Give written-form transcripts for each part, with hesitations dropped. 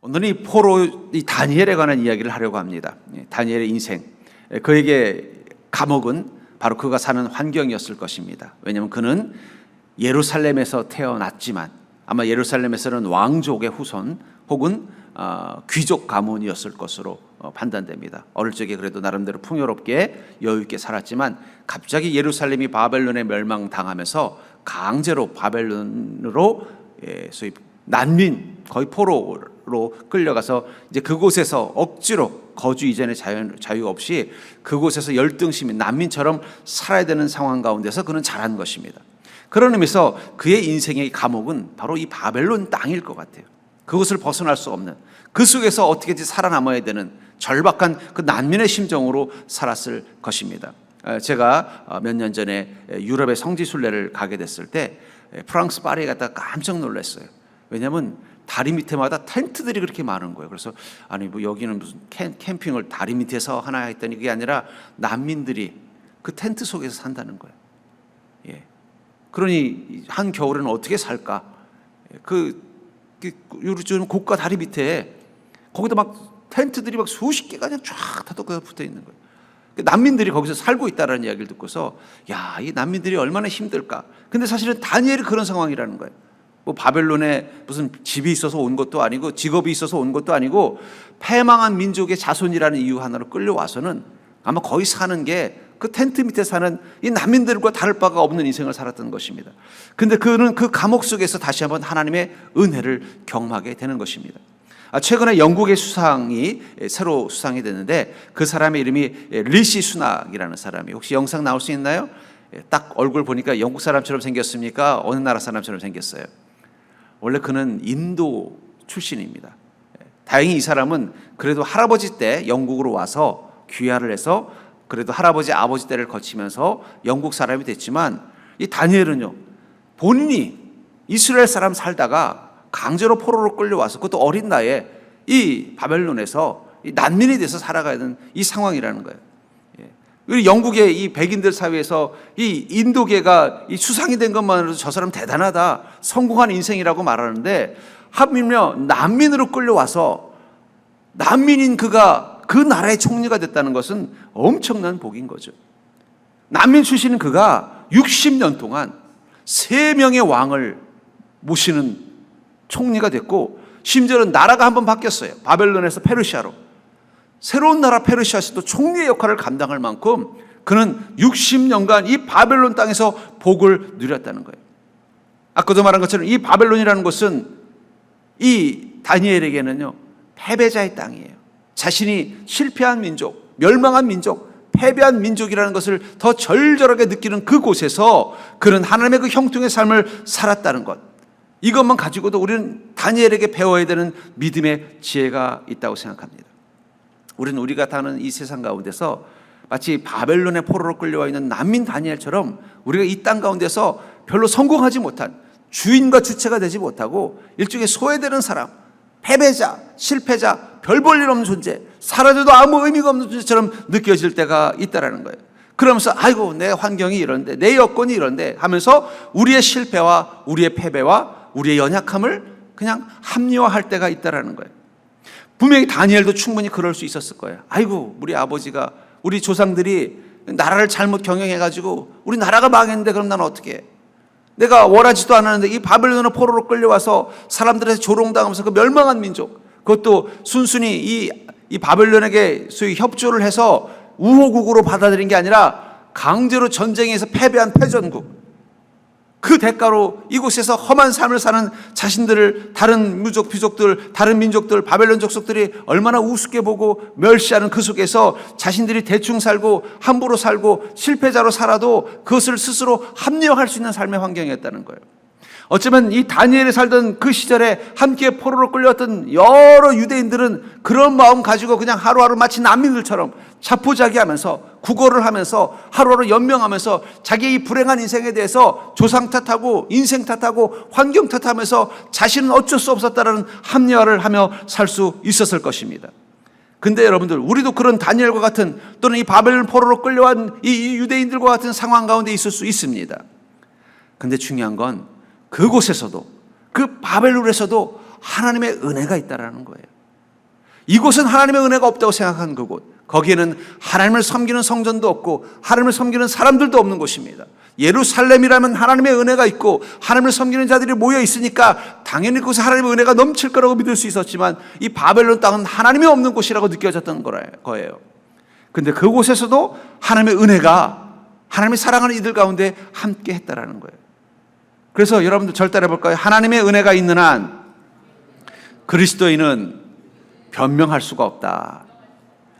오늘은 이 포로 이 다니엘에 관한 이야기를 하려고 합니다. 다니엘의 인생, 그에게 감옥은 바로 그가 사는 환경이었을 것입니다. 왜냐하면 그는 예루살렘에서 태어났지만 아마 예루살렘에서는 왕족의 후손 혹은 귀족 가문이었을 것으로 판단됩니다. 어릴 적에 그래도 나름대로 풍요롭게 여유있게 살았지만 갑자기 예루살렘이 바벨론에 멸망당하면서 강제로 바벨론으로 소위 난민, 거의 포로로 끌려가서 이제 그곳에서 억지로 거주 이전의 자유 없이 그곳에서 열등시민, 난민처럼 살아야 되는 상황 가운데서 그는 자란 것입니다. 그런 의미에서 그의 인생의 감옥은 바로 이 바벨론 땅일 것 같아요. 그것을 벗어날 수 없는, 그 속에서 어떻게든지 살아남아야 되는 절박한 그 난민의 심정으로 살았을 것입니다. 제가 몇 년 전에 유럽의 성지순례를 가게 됐을 때 프랑스 파리에 갔다가 깜짝 놀랐어요. 왜냐하면 다리 밑에마다 텐트들이 그렇게 많은 거예요. 그래서 아니 뭐 여기는 무슨 캠핑을 다리 밑에서 하나 했더니 그게 아니라 난민들이 그 텐트 속에서 산다는 거예요. 예. 그러니 한 겨울에는 어떻게 살까? 요즘 고가 다리 밑에 거기다 막 텐트들이 막 수십 개가 그냥 쫙 다 붙어 있는 거예요. 난민들이 거기서 살고 있다는 이야기를 듣고서 야, 이 난민들이 얼마나 힘들까? 근데 사실은 다니엘이 그런 상황이라는 거예요. 뭐 바벨론에 무슨 집이 있어서 온 것도 아니고 직업이 있어서 온 것도 아니고 패망한 민족의 자손이라는 이유 하나로 끌려와서는 아마 거의 사는 게 그 텐트 밑에 사는 이 난민들과 다를 바가 없는 인생을 살았던 것입니다. 근데 그는 그 감옥 속에서 다시 한번 하나님의 은혜를 경험하게 되는 것입니다. 최근에 영국의 수상이 새로 수상이 됐는데 그 사람의 이름이 리시 수낙이라는 사람이, 혹시 영상 나올 수 있나요? 딱 얼굴 보니까 영국 사람처럼 생겼습니까? 어느 나라 사람처럼 생겼어요? 원래 그는 인도 출신입니다. 다행히 이 사람은 그래도 할아버지 때 영국으로 와서 귀화를 해서 그래도 할아버지 아버지 때를 거치면서 영국 사람이 됐지만 이 다니엘은요, 본인이 이스라엘 사람 살다가 강제로 포로로 끌려와서 그것도 어린 나이에 이 바벨론에서 이 난민이 돼서 살아가야 되는 이 상황이라는 거예요. 우리 영국의 이 백인들 사회에서 이 인도계가 이 수상이 된 것만으로도 저 사람 대단하다, 성공한 인생이라고 말하는데, 하물며 난민으로 끌려와서 난민인 그가 그 나라의 총리가 됐다는 것은 엄청난 복인 거죠. 난민 출신인 그가 60년 동안 3명의 왕을 모시는 총리가 됐고, 심지어는 나라가 한번 바뀌었어요. 바벨론에서 페르시아로. 새로운 나라 페르시아에서도 총리의 역할을 감당할 만큼 그는 60년간 이 바벨론 땅에서 복을 누렸다는 거예요. 아까도 말한 것처럼 이 바벨론이라는 것은 이 다니엘에게는요, 패배자의 땅이에요. 자신이 실패한 민족, 멸망한 민족, 패배한 민족이라는 것을 더 절절하게 느끼는 그곳에서 그는 하나님의 그 형통의 삶을 살았다는 것, 이것만 가지고도 우리는 다니엘에게 배워야 되는 믿음의 지혜가 있다고 생각합니다. 우리는 우리가 사는 이 세상 가운데서 마치 바벨론의 포로로 끌려와 있는 난민 다니엘처럼 우리가 이 땅 가운데서 별로 성공하지 못한, 주인과 주체가 되지 못하고 일종의 소외되는 사람, 패배자, 실패자, 별 볼 일 없는 존재, 사라져도 아무 의미가 없는 존재처럼 느껴질 때가 있다라는 거예요. 그러면서 아이고 내 환경이 이런데, 내 여건이 이런데 하면서 우리의 실패와 우리의 패배와 우리의 연약함을 그냥 합리화할 때가 있다라는 거예요. 분명히 다니엘도 충분히 그럴 수 있었을 거예요. 아이고 우리 아버지가, 우리 조상들이 나라를 잘못 경영해가지고 우리 나라가 망했는데 그럼 난 어떻게 해? 내가 원하지도 않았는데 이 바벨론의 포로로 끌려와서 사람들에서 조롱당하면서 그 멸망한 민족, 그것도 순순히 이 바벨론에게 소위 협조를 해서 우호국으로 받아들인 게 아니라 강제로 전쟁에서 패배한 패전국, 그 대가로 이곳에서 험한 삶을 사는 자신들을 다른 무족, 귀족들, 다른 민족들, 바벨론 족속들이 얼마나 우습게 보고 멸시하는 그 속에서 자신들이 대충 살고 함부로 살고 실패자로 살아도 그것을 스스로 합리화할 수 있는 삶의 환경이었다는 거예요. 어쩌면 이 다니엘이 살던 그 시절에 함께 포로로 끌려왔던 여러 유대인들은 그런 마음 가지고 그냥 하루하루 마치 난민들처럼 자포자기하면서 구걸을 하면서 하루하루 연명하면서 자기의 이 불행한 인생에 대해서 조상 탓하고 인생 탓하고 환경 탓하면서 자신은 어쩔 수 없었다는 합리화를 하며 살 수 있었을 것입니다. 근데 여러분들, 우리도 그런 다니엘과 같은, 또는 이 바벨론 포로로 끌려온 이 유대인들과 같은 상황 가운데 있을 수 있습니다. 근데 중요한 건 그곳에서도, 그 바벨론에서도 하나님의 은혜가 있다라는 거예요. 이곳은 하나님의 은혜가 없다고 생각한 그곳, 거기에는 하나님을 섬기는 성전도 없고 하나님을 섬기는 사람들도 없는 곳입니다. 예루살렘이라면 하나님의 은혜가 있고 하나님을 섬기는 자들이 모여 있으니까 당연히 그곳에 하나님의 은혜가 넘칠 거라고 믿을 수 있었지만, 이 바벨론 땅은 하나님이 없는 곳이라고 느껴졌던 거예요. 근데 그곳에서도 하나님의 은혜가 하나님이 사랑하는 이들 가운데 함께 했다라는 거예요. 그래서 여러분들 절 따라 해볼까요? 하나님의 은혜가 있는 한 그리스도인은 변명할 수가 없다.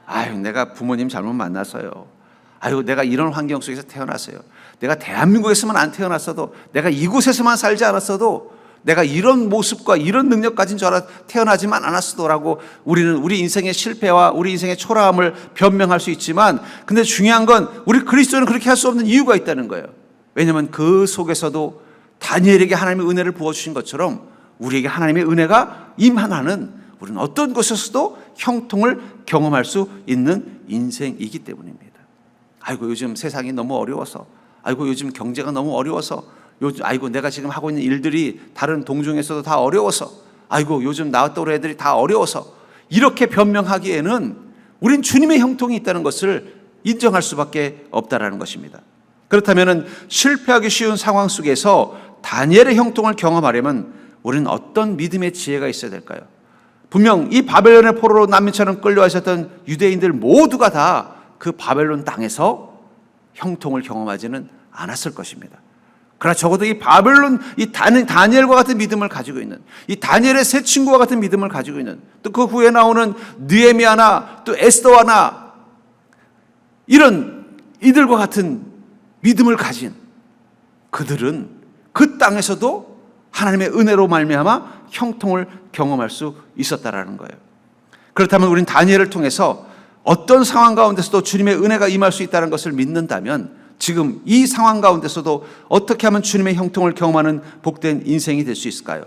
아유, 내가 부모님 잘못 만났어요. 아유, 내가 이런 환경 속에서 태어났어요. 내가 대한민국에서만 안 태어났어도, 내가 이곳에서만 살지 않았어도, 내가 이런 모습과 이런 능력 가진 줄 알아 태어나지만 않았어도라고 우리는 우리 인생의 실패와 우리 인생의 초라함을 변명할 수 있지만, 근데 중요한 건 우리 그리스도는 그렇게 할 수 없는 이유가 있다는 거예요. 왜냐하면 그 속에서도 다니엘에게 하나님의 은혜를 부어주신 것처럼 우리에게 하나님의 은혜가 임하나는, 우리는 어떤 곳에서도 형통을 경험할 수 있는 인생이기 때문입니다. 아이고, 요즘 세상이 너무 어려워서, 아이고, 요즘 경제가 너무 어려워서, 요즘 아이고, 내가 지금 하고 있는 일들이 다른 동종에서도 다 어려워서, 아이고, 요즘 나왔다 올 애들이 다 어려워서, 이렇게 변명하기에는 우린 주님의 형통이 있다는 것을 인정할 수밖에 없다라는 것입니다. 그렇다면 실패하기 쉬운 상황 속에서 다니엘의 형통을 경험하려면 우리는 어떤 믿음의 지혜가 있어야 될까요? 분명 이 바벨론의 포로로 난민처럼 끌려와 있었던 유대인들 모두가 다 그 바벨론 땅에서 형통을 경험하지는 않았을 것입니다. 그러나 적어도 이 바벨론, 이 다니엘과 같은 믿음을 가지고 있는, 이 다니엘의 세 친구와 같은 믿음을 가지고 있는, 또 그 후에 나오는 느헤미야나 또 에스더와나 이런 이들과 같은 믿음을 가진 그들은 그 땅에서도 하나님의 은혜로 말미암아 형통을 경험할 수 있었다라는 거예요. 그렇다면 우리는 다니엘을 통해서 어떤 상황 가운데서도 주님의 은혜가 임할 수 있다는 것을 믿는다면, 지금 이 상황 가운데서도 어떻게 하면 주님의 형통을 경험하는 복된 인생이 될 수 있을까요?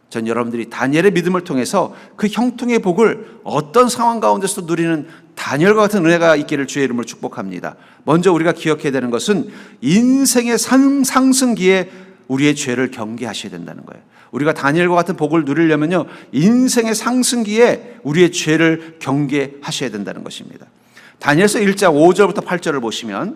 전 여러분들이 다니엘의 믿음을 통해서 그 형통의 복을 어떤 상황 가운데서도 누리는 다니엘과 같은 은혜가 있기를 주의 이름으로 축복합니다. 먼저 우리가 기억해야 되는 것은 인생의 상승기에 우리의 죄를 경계하셔야 된다는 거예요. 우리가 다니엘과 같은 복을 누리려면요, 인생의 상승기에 우리의 죄를 경계하셔야 된다는 것입니다. 다니엘서 1장 5절부터 8절을 보시면,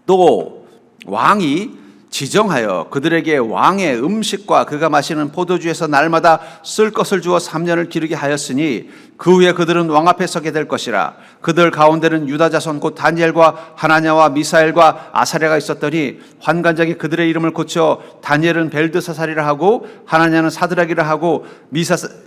또 왕이 지정하여 그들에게 왕의 음식과 그가 마시는 포도주에서 날마다 쓸 것을 주어 3년을 기르게 하였으니 그 후에 그들은 왕 앞에 서게 될 것이라. 그들 가운데는 유다 자손 곧 다니엘과 하나냐와 미사엘과 아사랴가 있었더니 환관장이 그들의 이름을 고쳐 다니엘은 벨드사살이라 하고 하나냐는 사드락이라 하고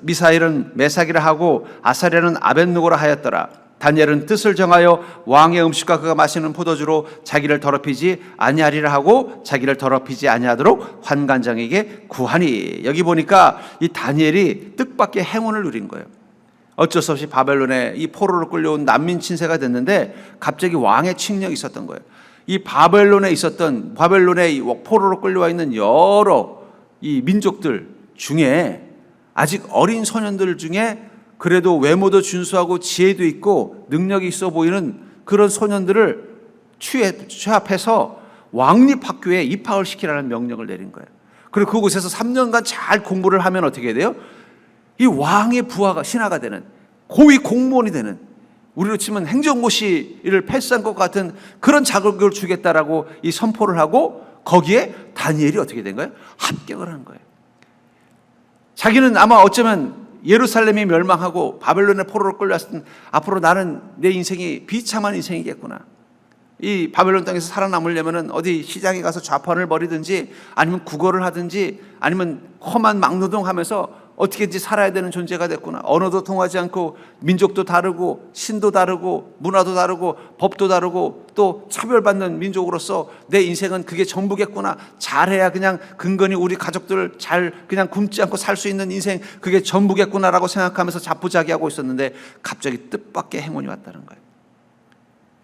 미사엘은 메삭이라 하고 아사랴는 아벳느고라 하였더라. 다니엘은 뜻을 정하여 왕의 음식과 그가 마시는 포도주로 자기를 더럽히지 아니하리라 하고 자기를 더럽히지 아니하도록 환관장에게 구하니. 여기 보니까 이 다니엘이 뜻밖의 행운을 누린 거예요. 어쩔 수 없이 바벨론에 이 포로로 끌려온 난민 친세가 됐는데 갑자기 왕의 칙령이 있었던 거예요. 이 바벨론에 포로로 끌려와 있는 여러 이 민족들 중에 아직 어린 소년들 중에 그래도 외모도 준수하고 지혜도 있고 능력이 있어 보이는 그런 소년들을 취합해서 왕립학교에 입학을 시키라는 명령을 내린 거예요. 그리고 그곳에서 3년간 잘 공부를 하면 어떻게 돼요? 이 왕의 부하가 신하가 되는, 고위 공무원이 되는, 우리로 치면 행정고시를 패스한 것 같은 그런 자격을 주겠다라고 이 선포를 하고, 거기에 다니엘이 어떻게 된 거예요? 합격을 한 거예요. 자기는 아마 어쩌면 예루살렘이 멸망하고 바벨론의 포로로 끌려왔을 때 앞으로 나는 내 인생이 비참한 인생이겠구나. 이 바벨론 땅에서 살아남으려면 어디 시장에 가서 좌판을 벌이든지 아니면 국어를 하든지 아니면 험한 막노동하면서 어떻게든지 살아야 되는 존재가 됐구나. 언어도 통하지 않고 민족도 다르고 신도 다르고 문화도 다르고 법도 다르고 또 차별받는 민족으로서 내 인생은 그게 전부겠구나. 잘해야 그냥 근근히 우리 가족들 잘 그냥 굶지 않고 살 수 있는 인생, 그게 전부겠구나라고 생각하면서 자포자기하고 있었는데 갑자기 뜻밖의 행운이 왔다는 거예요.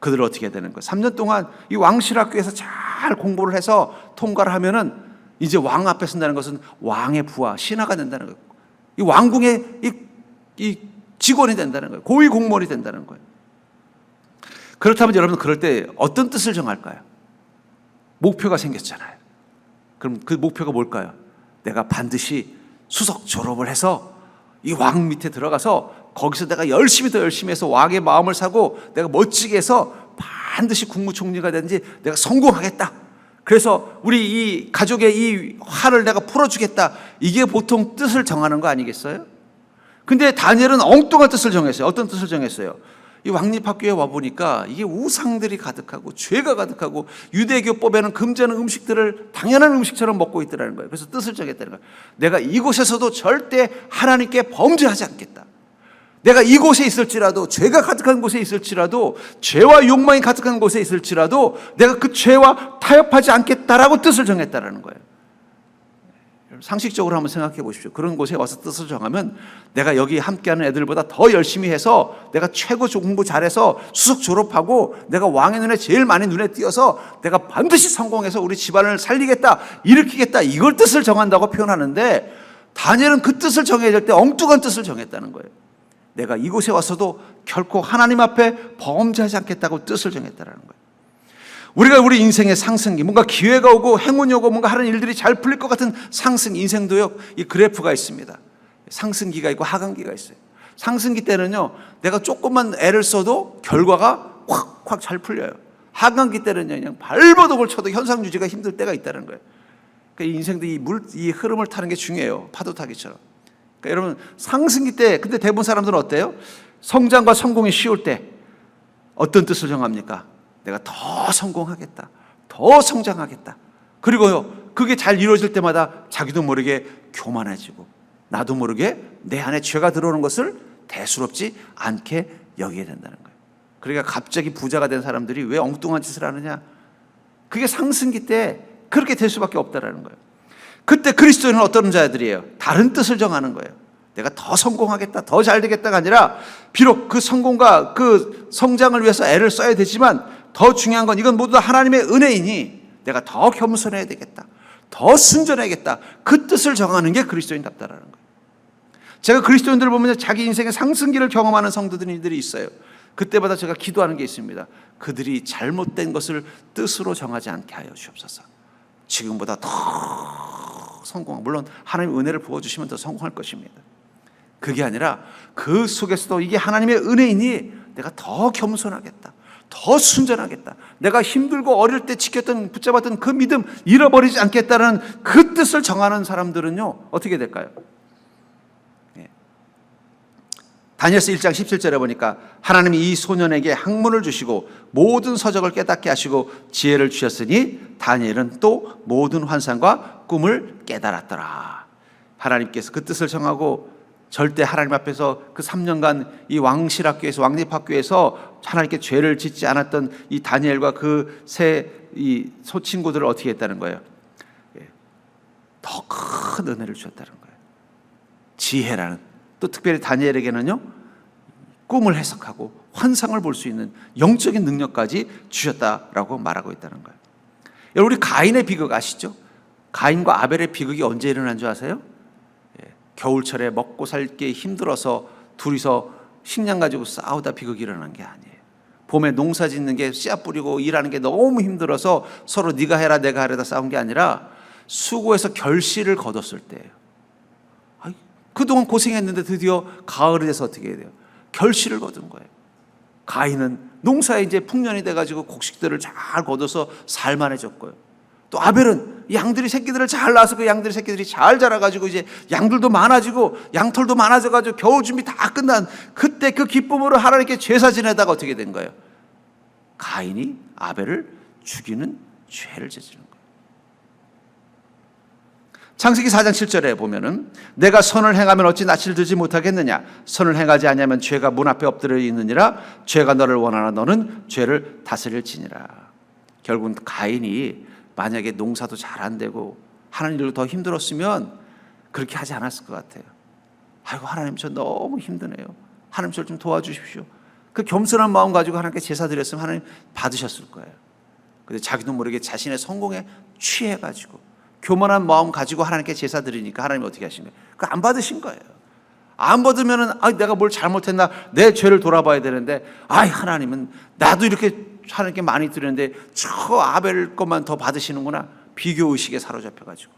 그들은 어떻게 되는 거예요? 3년 동안 이 왕실학교에서 잘 공부를 해서 통과를 하면은 이제 왕 앞에 선다는 것은 왕의 부하, 신하가 된다는 거예요. 이 왕궁의 이 직원이 된다는 거예요. 고위 공무원이 된다는 거예요. 그렇다면 여러분, 그럴 때 어떤 뜻을 정할까요? 목표가 생겼잖아요. 그럼 그 목표가 뭘까요? 내가 반드시 수석 졸업을 해서 이 왕 밑에 들어가서 거기서 내가 열심히 더 열심히 해서 왕의 마음을 사고 내가 멋지게 해서 반드시 국무총리가 되든지 내가 성공하겠다. 그래서 우리 이 가족의 이 화를 내가 풀어주겠다. 이게 보통 뜻을 정하는 거 아니겠어요? 근데 다니엘은 엉뚱한 뜻을 정했어요. 어떤 뜻을 정했어요? 이 왕립학교에 와보니까 이게 우상들이 가득하고 죄가 가득하고 유대교법에는 금지하는 음식들을 당연한 음식처럼 먹고 있더라는 거예요. 그래서 뜻을 정했다는 거예요. 내가 이곳에서도 절대 하나님께 범죄하지 않겠다. 내가 이곳에 있을지라도, 죄가 가득한 곳에 있을지라도, 죄와 욕망이 가득한 곳에 있을지라도 내가 그 죄와 타협하지 않겠다라고 뜻을 정했다는 거예요. 상식적으로 한번 생각해 보십시오. 그런 곳에 와서 뜻을 정하면 내가 여기 함께하는 애들보다 더 열심히 해서 내가 최고 공부 잘해서 수석 졸업하고 내가 왕의 눈에 제일 많이 눈에 띄어서 내가 반드시 성공해서 우리 집안을 살리겠다, 일으키겠다, 이걸 뜻을 정한다고 표현하는데, 다니엘은 그 뜻을 정해야 될 때 엉뚱한 뜻을 정했다는 거예요. 내가 이곳에 와서도 결코 하나님 앞에 범죄하지 않겠다고 뜻을 정했다는 거예요. 우리가 우리 인생의 상승기, 뭔가 기회가 오고 행운이 오고 뭔가 하는 일들이 잘 풀릴 것 같은 상승, 인생도요, 이 그래프가 있습니다. 상승기가 있고 하강기가 있어요. 상승기 때는요, 내가 조금만 애를 써도 결과가 확 잘 풀려요. 하강기 때는요, 그냥 발버둥을 쳐도 현상 유지가 힘들 때가 있다는 거예요. 그러니까 인생도 이 흐름을 타는 게 중요해요. 파도 타기처럼. 그러니까 여러분, 상승기 때, 근데 대부분 사람들은 어때요? 성장과 성공이 쉬울 때 어떤 뜻을 정합니까? 내가 더 성공하겠다, 더 성장하겠다. 그리고요, 그게 잘 이루어질 때마다 자기도 모르게 교만해지고 나도 모르게 내 안에 죄가 들어오는 것을 대수롭지 않게 여기게 된다는 거예요. 그러니까 갑자기 부자가 된 사람들이 왜 엉뚱한 짓을 하느냐? 그게 상승기 때 그렇게 될 수밖에 없다는 거예요. 그때 그리스도인은 어떤 자들이에요? 다른 뜻을 정하는 거예요. 내가 더 성공하겠다, 더 잘 되겠다가 아니라, 비록 그 성공과 그 성장을 위해서 애를 써야 되지만 더 중요한 건 이건 모두 다 하나님의 은혜이니 내가 더 겸손해야 되겠다, 더 순전해야겠다, 그 뜻을 정하는 게 그리스도인답다라는 거예요. 제가 그리스도인들을 보면서 자기 인생의 상승기를 경험하는 성도들이 있어요. 그때마다 제가 기도하는 게 있습니다. 그들이 잘못된 것을 뜻으로 정하지 않게 하여 주옵소서. 지금보다 더 성공, 물론 하나님의 은혜를 부어주시면 더 성공할 것입니다. 그게 아니라 그 속에서도 이게 하나님의 은혜이니 내가 더 겸손하겠다, 더 순전하겠다, 내가 힘들고 어릴 때 지켰던 붙잡았던 그 믿음 잃어버리지 않겠다는 그 뜻을 정하는 사람들은요, 어떻게 될까요? 다니엘서 1장 17절에 보니까 하나님이 이 소년에게 학문을 주시고 모든 서적을 깨닫게 하시고 지혜를 주셨으니 다니엘은 또 모든 환상과 꿈을 깨달았더라. 하나님께서 그 뜻을 정하고 절대 하나님 앞에서 그 3년간 이 왕실학교에서, 왕립학교에서 하나님께 죄를 짓지 않았던 이 다니엘과 그 이 소친구들을 어떻게 했다는 거예요? 더 큰 은혜를 주셨다는 거예요. 지혜라는, 또 특별히 다니엘에게는요, 꿈을 해석하고 환상을 볼 수 있는 영적인 능력까지 주셨다라고 말하고 있다는 거예요. 여러분, 우리 가인의 비극 아시죠? 가인과 아벨의 비극이 언제 일어난 줄 아세요? 겨울철에 먹고 살기 힘들어서 둘이서 식량 가지고 싸우다 비극이 일어난 게 아니에요. 봄에 농사 짓는 게, 씨앗 뿌리고 일하는 게 너무 힘들어서 서로 네가 해라 내가 하려다 싸운 게 아니라 수고해서 결실을 거뒀을 때예요. 그동안 고생했는데 드디어 가을이 돼서 어떻게 해야 돼요? 결실을 거둔 거예요. 가인은 농사에 이제 풍년이 돼가지고 곡식들을 잘 거둬서 살만해졌고요. 또 아벨은 양들이 새끼들을 잘 낳아서 그 양들이 새끼들이 잘 자라가지고 이제 양들도 많아지고 양털도 많아져가지고 겨울 준비 다 끝난 그때 그 기쁨으로 하나님께 제사 지내다가 어떻게 된 거예요? 가인이 아벨을 죽이는 죄를 저지른 거예요. 창세기 4장 7절에 보면은 내가 선을 행하면 어찌 낯을 들지 못하겠느냐, 선을 행하지 아니하면 죄가 문 앞에 엎드려 있느니라, 죄가 너를 원하나 너는 죄를 다스릴지니라. 결국은 가인이 만약에 농사도 잘 안 되고 하는 일로 더 힘들었으면 그렇게 하지 않았을 것 같아요. 아이고 하나님 저 너무 힘드네요, 하나님 저 좀 도와주십시오. 그 겸손한 마음 가지고 하나님께 제사 드렸으면 하나님 받으셨을 거예요. 근데 자기도 모르게 자신의 성공에 취해가지고 교만한 마음 가지고 하나님께 제사 드리니까 하나님이 어떻게 하신 거예요? 그거 안 받으신 거예요. 안 받으면은 내가 뭘 잘못했나, 내 죄를 돌아봐야 되는데, 하나님은 나도 이렇게 하나님께 많이 드렸는데 저 아벨 것만 더 받으시는구나. 비교 의식에 사로잡혀가지고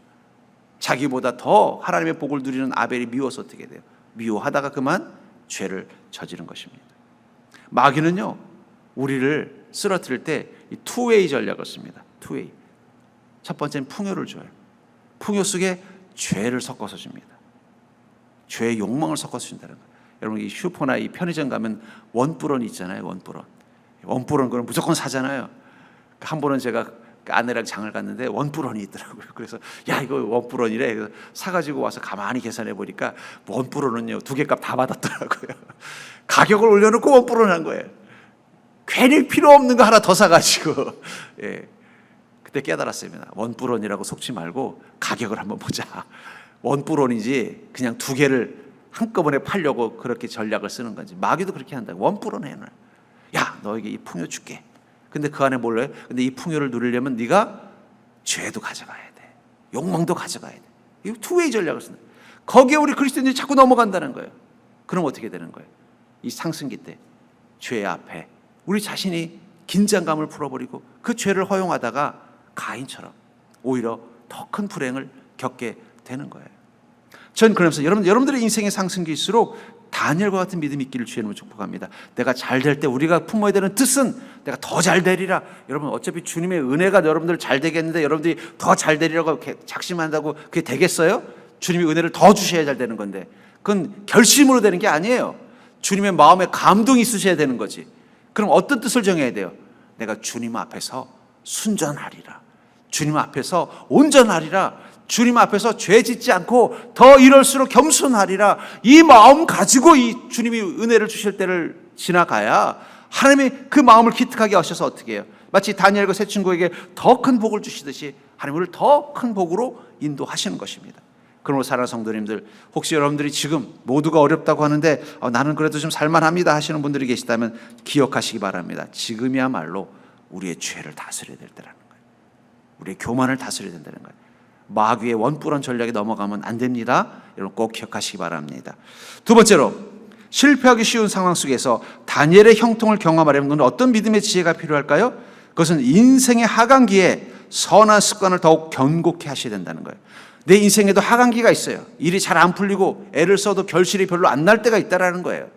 자기보다 더 하나님의 복을 누리는 아벨이 미워서 어떻게 돼요? 미워하다가 그만 죄를 저지른 것입니다. 마귀는요, 우리를 쓰러뜨릴 때 이 투웨이 전략을 씁니다. 투웨이. 첫 번째는 풍요를 줘요. 풍요 속에 죄를 섞어서 줍니다. 죄의 욕망을 섞어서 준다는 거예요. 여러분, 이 슈퍼나 이 편의점 가면 원뿔원이 있잖아요. 원뿔원 그건 무조건 사잖아요. 한 번은 제가 아내랑 장을 갔는데 원뿔원이 있더라고요. 그래서 야, 이거 원뿔원이래. 그래서 사가지고 와서 가만히 계산해 보니까 원뿔원은요 2개 값 다 받았더라고요. 가격을 올려놓고 원뿔원 한 거예요. 괜히 필요 없는 거 하나 더 사가지고. 예. 그때 깨달았습니다. 원뿔원이라고 속지 말고 가격을 한번 보자. 원뿔원이지 그냥 2개를 한꺼번에 팔려고 그렇게 전략을 쓰는 건지. 마귀도 그렇게 한다. 원뿔원 해놔. 야, 너에게 이 풍요 줄게. 근데 그 안에 뭘로 해? 근데 이 풍요를 누리려면 네가 죄도 가져가야 돼. 욕망도 가져가야 돼. 이 투웨이 전략을 쓴다. 거기에 우리 그리스도인들이 자꾸 넘어간다는 거예요. 그럼 어떻게 되는 거예요? 이 상승기 때 죄 앞에 우리 자신이 긴장감을 풀어버리고 그 죄를 허용하다가 가인처럼 오히려 더 큰 불행을 겪게 되는 거예요. 전 그러면서 여러분들의 인생의 상승기일수록 다니엘과 같은 믿음이 있기를 주의 이름으로 축복합니다. 내가 잘 될 때 우리가 품어야 되는 뜻은 내가 더 잘 되리라. 여러분, 어차피 주님의 은혜가 여러분들 잘 되겠는데 여러분들이 더 잘 되리라고 작심한다고 그게 되겠어요? 주님이 은혜를 더 주셔야 잘 되는 건데 그건 결심으로 되는 게 아니에요. 주님의 마음에 감동이 있으셔야 되는 거지. 그럼 어떤 뜻을 정해야 돼요? 내가 주님 앞에서 순전하리라. 주님 앞에서 온전하리라. 주님 앞에서 죄 짓지 않고 더 이럴수록 겸손하리라. 이 마음 가지고 이 주님이 은혜를 주실 때를 지나가야 하나님이 그 마음을 기특하게 하셔서 어떻게 해요? 마치 다니엘과 세 친구에게 더 큰 복을 주시듯이 하나님 우리를 더 큰 복으로 인도하시는 것입니다. 그러므로 사랑하는 성도님들, 혹시 여러분들이 지금 모두가 어렵다고 하는데 나는 그래도 좀 살만합니다 하시는 분들이 계시다면 기억하시기 바랍니다. 지금이야말로 우리의 죄를 다스려야 될 때라는 거예요. 우리의 교만을 다스려야 된다는 거예요. 마귀의 원뿔원 전략에 넘어가면 안 됩니다. 여러분 꼭 기억하시기 바랍니다. 두 번째로, 실패하기 쉬운 상황 속에서 다니엘의 형통을 경험하려면 어떤 믿음의 지혜가 필요할까요? 그것은 인생의 하강기에 선한 습관을 더욱 견고케 하셔야 된다는 거예요. 내 인생에도 하강기가 있어요. 일이 잘 안 풀리고 애를 써도 결실이 별로 안 날 때가 있다라는 거예요.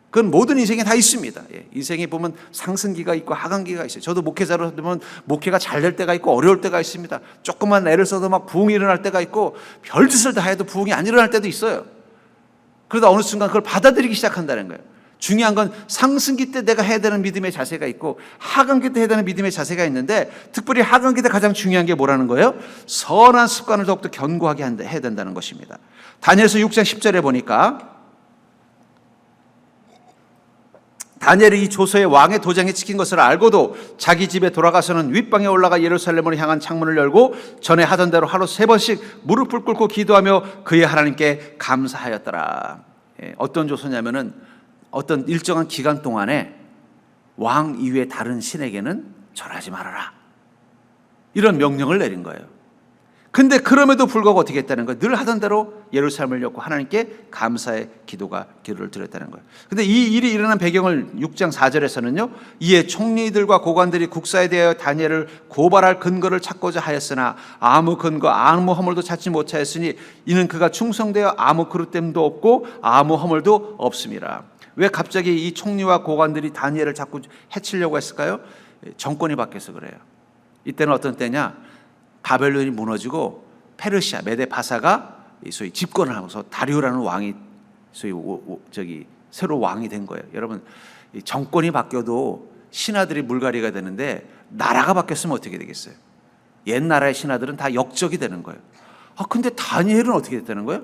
그건 모든 인생에 다 있습니다. 인생에 보면 상승기가 있고 하강기가 있어요. 저도 목회자로 되면 목회가 잘 될 때가 있고 어려울 때가 있습니다. 조금만 애를 써도 막 부흥이 일어날 때가 있고 별짓을 다 해도 부흥이 안 일어날 때도 있어요. 그러다 어느 순간 그걸 받아들이기 시작한다는 거예요. 중요한 건 상승기 때 내가 해야 되는 믿음의 자세가 있고 하강기 때 해야 되는 믿음의 자세가 있는데 특별히 하강기 때 가장 중요한 게 뭐라는 거예요? 선한 습관을 더욱더 견고하게 해야 된다는 것입니다. 다니엘서 6장 10절에 보니까 다니엘이 이 조서에 왕의 도장에 찍힌 것을 알고도 자기 집에 돌아가서는 윗방에 올라가 예루살렘을 향한 창문을 열고 전에 하던 대로 하루 3번씩 무릎을 꿇고 기도하며 그의 하나님께 감사하였더라. 어떤 조서냐면은 어떤 일정한 기간 동안에 왕 이외의 다른 신에게는 절하지 말아라. 이런 명령을 내린 거예요. 근데 그럼에도 불구하고 어떻게 했다는 거예요? 늘 하던 대로 예루살렘을 엮고 하나님께 감사의 기도를 드렸다는 거예요. 근데 이 일이 일어난 배경을 6장 4절에서는요. 이에 총리들과 고관들이 국사에 대하여 다니엘을 고발할 근거를 찾고자 하였으나 아무 근거 아무 허물도 찾지 못하였으니 이는 그가 충성되어 아무 그릇됨도 없고 아무 허물도 없음이라. 왜 갑자기 이 총리와 고관들이 다니엘을 자꾸 해치려고 했을까요? 정권이 바뀌어서 그래요. 이때는 어떤 때냐? 바벨론이 무너지고 페르시아 메데 바사가 소위 집권을 하면서 다리오라는 왕이 소위 새로 왕이 된 거예요. 여러분, 정권이 바뀌어도 신하들이 물갈이가 되는데 나라가 바뀌었으면 어떻게 되겠어요? 옛 나라의 신하들은 다 역적이 되는 거예요. 근데 다니엘은 어떻게 됐다는 거예요?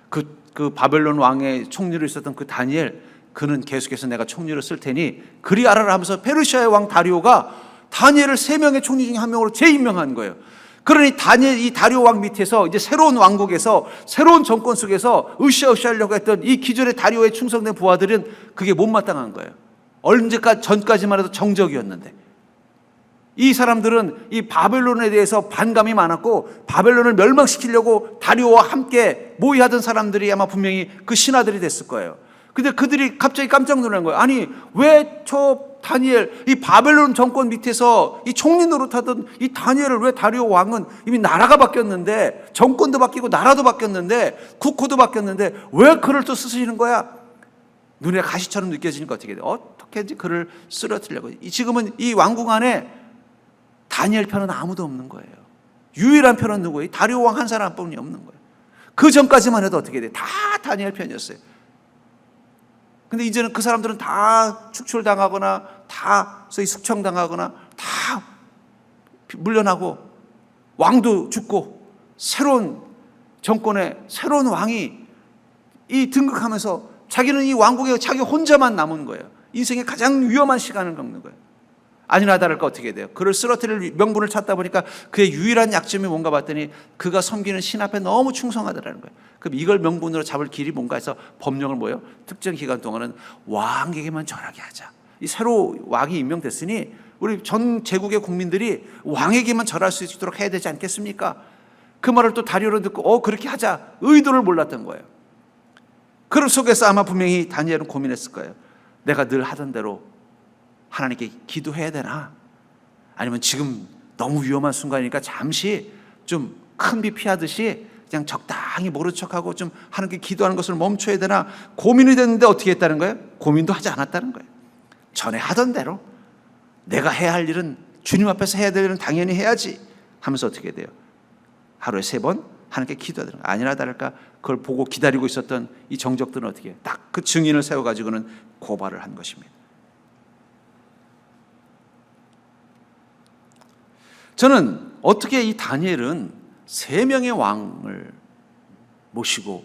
그 바벨론 왕의 총리로 있었던 그 다니엘, 그는 계속해서 내가 총리를 쓸 테니 그리 알아라 하면서 페르시아의 왕 다리오가 다니엘을 3명의 총리 중에 1명으로 재임명한 거예요. 그러니 이 다리오 왕 밑에서 이제 새로운 왕국에서 새로운 정권 속에서 으쌰으쌰하려고 했던 이 기존의 다리오에 충성된 부하들은 그게 못마땅한 거예요. 언제까지 전까지만 해도 정적이었는데 이 사람들은 이 바벨론에 대해서 반감이 많았고 바벨론을 멸망시키려고 다리오와 함께 모의하던 사람들이 아마 분명히 그 신하들이 됐을 거예요. 근데 그들이 갑자기 깜짝 놀란 거예요. 아니, 왜 저 다니엘, 이 바벨론 정권 밑에서 이 총리 노릇하던 이 다니엘을 왜 다리오 왕은 이미 나라가 바뀌었는데, 정권도 바뀌고 나라도 바뀌었는데, 국호도 바뀌었는데 왜 그를 또 쓰시는 거야? 눈에 가시처럼 느껴지니까 어떻게 돼요? 어떻게 이제 그를 쓰러뜨리려고. 지금은 이 왕궁 안에 다니엘 편은 아무도 없는 거예요. 유일한 편은 누구예요? 다리오 왕 한 사람뿐이 없는 거예요. 그 전까지만 해도 어떻게 돼요? 다 다니엘 편이었어요. 근데 이제는 그 사람들은 다 축출당하거나 다 소위 숙청당하거나 다 물러나고 왕도 죽고 새로운 정권의 새로운 왕이 이 등극하면서 자기는 이 왕국에 자기 혼자만 남은 거예요. 인생의 가장 위험한 시간을 겪는 거예요. 아니나 다를까 어떻게 돼요? 그를 쓰러뜨릴 명분을 찾다 보니까 그의 유일한 약점이 뭔가 봤더니 그가 섬기는 신 앞에 너무 충성하더라는 거예요. 그럼 이걸 명분으로 잡을 길이 뭔가 해서 법령을 뭐예요? 특정 기간 동안은 왕에게만 절하게 하자. 이 새로 왕이 임명됐으니 우리 전 제국의 국민들이 왕에게만 절할 수 있도록 해야 되지 않겠습니까? 그 말을 또 다리오로 듣고 그렇게 하자. 의도를 몰랐던 거예요. 그 속에서 아마 분명히 다니엘은 고민했을 거예요. 내가 늘 하던 대로 하나님께 기도해야 되나? 아니면 지금 너무 위험한 순간이니까 잠시 좀 큰 비 피하듯이 그냥 적당히 모른 척하고 좀 하나님께 기도하는 것을 멈춰야 되나? 고민이 됐는데 어떻게 했다는 거예요? 고민도 하지 않았다는 거예요. 전에 하던 대로 내가 해야 할 일은 주님 앞에서 해야 될 일은 당연히 해야지 하면서 어떻게 돼요? 하루에 3번 하나님께 기도하는 거예요. 아니나 다를까 그걸 보고 기다리고 있었던 이 정적들은 어떻게 해요? 딱 그 증인을 세워가지고는 고발을 한 것입니다. 저는 어떻게 이 다니엘은 3명의 왕을 모시고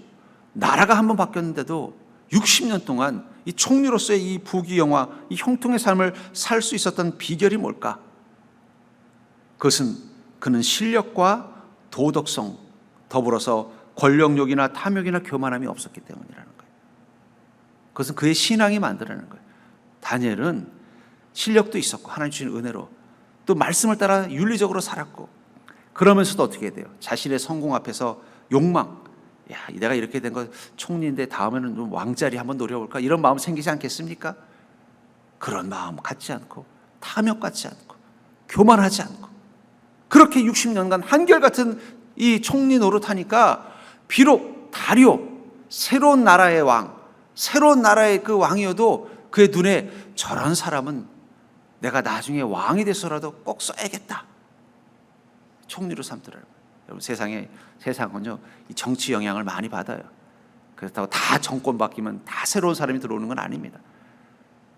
나라가 한번 바뀌었는데도 60년 동안 이 총리로서의 이 부귀영화, 이 형통의 삶을 살 수 있었던 비결이 뭘까? 그것은 그는 실력과 도덕성, 더불어서 권력욕이나 탐욕이나 교만함이 없었기 때문이라는 거예요. 그것은 그의 신앙이 만들어내는 거예요. 다니엘은 실력도 있었고 하나님 주신 은혜로 또 말씀을 따라 윤리적으로 살았고, 그러면서도 어떻게 돼요? 자신의 성공 앞에서 욕망, 야, 내가 이렇게 된 거 총리인데 다음에는 좀 왕자리 한번 노려볼까? 이런 마음 생기지 않겠습니까? 그런 마음 갖지 않고 탐욕 갖지 않고 교만하지 않고 그렇게 60년간 한결같은 이 총리 노릇하니까 비록 다리오, 새로운 나라의 왕, 새로운 나라의 그 왕이어도 그의 눈에 저런 사람은 내가 나중에 왕이 돼서라도 꼭 써야겠다. 총리로 삼더라고요. 여러분 세상은요 이 정치 영향을 많이 받아요. 그렇다고 다 정권 바뀌면 다 새로운 사람이 들어오는 건 아닙니다.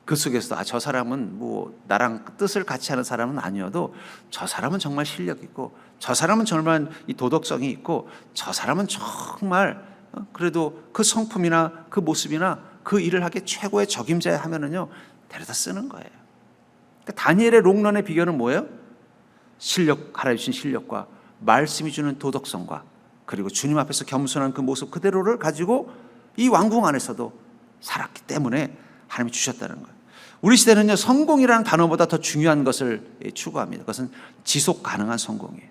그 속에서도 저 사람은 뭐 나랑 뜻을 같이 하는 사람은 아니어도 저 사람은 정말 실력 있고 저 사람은 정말 이 도덕성이 있고 저 사람은 정말 그래도 그 성품이나 그 모습이나 그 일을 하기에 최고의 적임자야 하면은요 데려다 쓰는 거예요. 그러니까 다니엘의 롱런의 비결은 뭐예요? 실력, 하나님 주신 실력과 말씀이 주는 도덕성과 그리고 주님 앞에서 겸손한 그 모습 그대로를 가지고 이 왕궁 안에서도 살았기 때문에 하나님이 주셨다는 거예요. 우리 시대는요 성공이라는 단어보다 더 중요한 것을 추구합니다. 그것은 지속 가능한 성공이에요.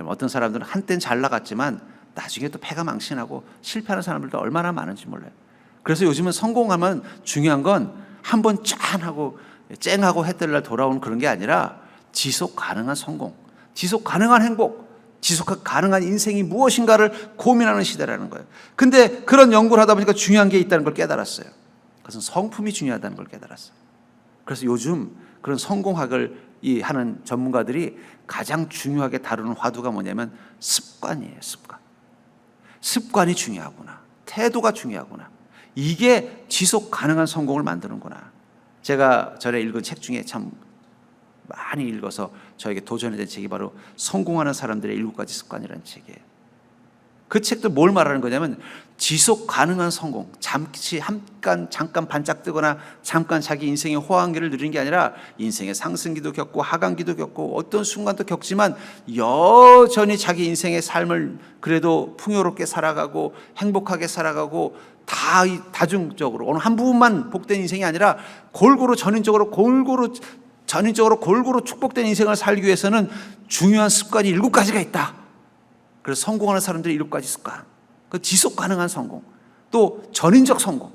어떤 사람들은 한때는 잘 나갔지만 나중에 또 패가 망신하고 실패하는 사람들도 얼마나 많은지 몰라요. 그래서 요즘은 성공하면 중요한 건 한번 짠 하고 쨍하고 해뜰날 돌아오는 그런 게 아니라 지속 가능한 성공, 지속 가능한 행복, 지속 가능한 인생이 무엇인가를 고민하는 시대라는 거예요. 근데 그런 연구를 하다 보니까 중요한 게 있다는 걸 깨달았어요. 그것은 성품이 중요하다는 걸 깨달았어요. 그래서 요즘 그런 성공학을 하는 전문가들이 가장 중요하게 다루는 화두가 뭐냐면 습관이에요. 습관이 중요하구나. 태도가 중요하구나. 이게 지속 가능한 성공을 만드는구나. 제가 전에 읽은 책 중에 참 많이 읽어서 저에게 도전이 된 책이 바로 성공하는 사람들의 7가지 습관이라는 책이에요. 그 책도 뭘 말하는 거냐면 지속 가능한 성공, 잠깐 반짝 뜨거나 잠깐 자기 인생의 호황기를 누리는 게 아니라 인생의 상승기도 겪고 하강기도 겪고 어떤 순간도 겪지만 여전히 자기 인생의 삶을 그래도 풍요롭게 살아가고 행복하게 살아가고 다중적으로 어느 한 부분만 복된 인생이 아니라 골고루 전인적으로 축복된 인생을 살기 위해서는 중요한 습관이 7가지가 있다. 그래서 성공하는 사람들의 7가지 습관, 그 지속 가능한 성공, 또 전인적 성공,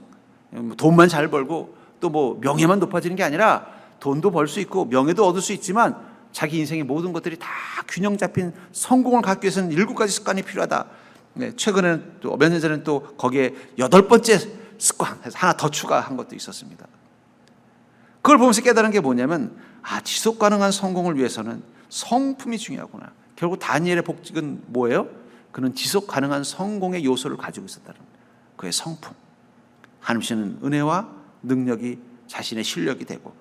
돈만 잘 벌고 또 뭐 명예만 높아지는 게 아니라 돈도 벌 수 있고 명예도 얻을 수 있지만 자기 인생의 모든 것들이 다 균형 잡힌 성공을 갖기 위해서는 7가지 습관이 필요하다. 최근에는 또 몇 년 전에는 또 거기에 8번째 습관 하나 더 추가한 것도 있었습니다. 그걸 보면서 깨달은 게 뭐냐면 지속 가능한 성공을 위해서는 성품이 중요하구나. 결국 다니엘의 복직은 뭐예요? 그는 지속 가능한 성공의 요소를 가지고 있었다는 그의 성품. 하나님께서는 은혜와 능력이 자신의 실력이 되고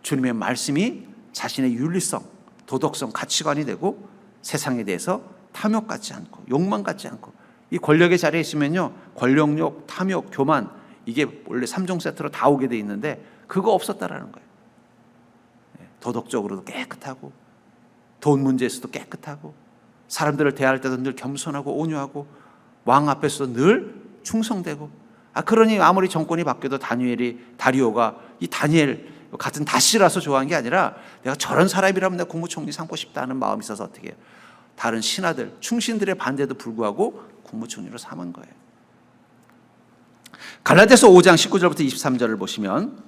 주님의 말씀이 자신의 윤리성, 도덕성, 가치관이 되고 세상에 대해서 탐욕 갖지 않고 욕망 갖지 않고 이 권력의 자리에 있으면요 권력욕, 탐욕, 교만 이게 원래 3종 세트로 다 오게 돼 있는데 그거 없었다라는 거예요. 도덕적으로도 깨끗하고 돈 문제에서도 깨끗하고 사람들을 대할 때도 늘 겸손하고 온유하고 왕 앞에서도 늘 충성되고 그러니 아무리 정권이 바뀌어도 다리오가 이 다니엘 같은 다시라서 좋아한 게 아니라 내가 저런 사람이라면 내가 국무총리 삼고 싶다는 마음이 있어서 어떻게 해요? 다른 신하들, 충신들의 반대에도 불구하고 국무총리로 삼은 거예요. 갈라디아서 5장 19절부터 23절을 보시면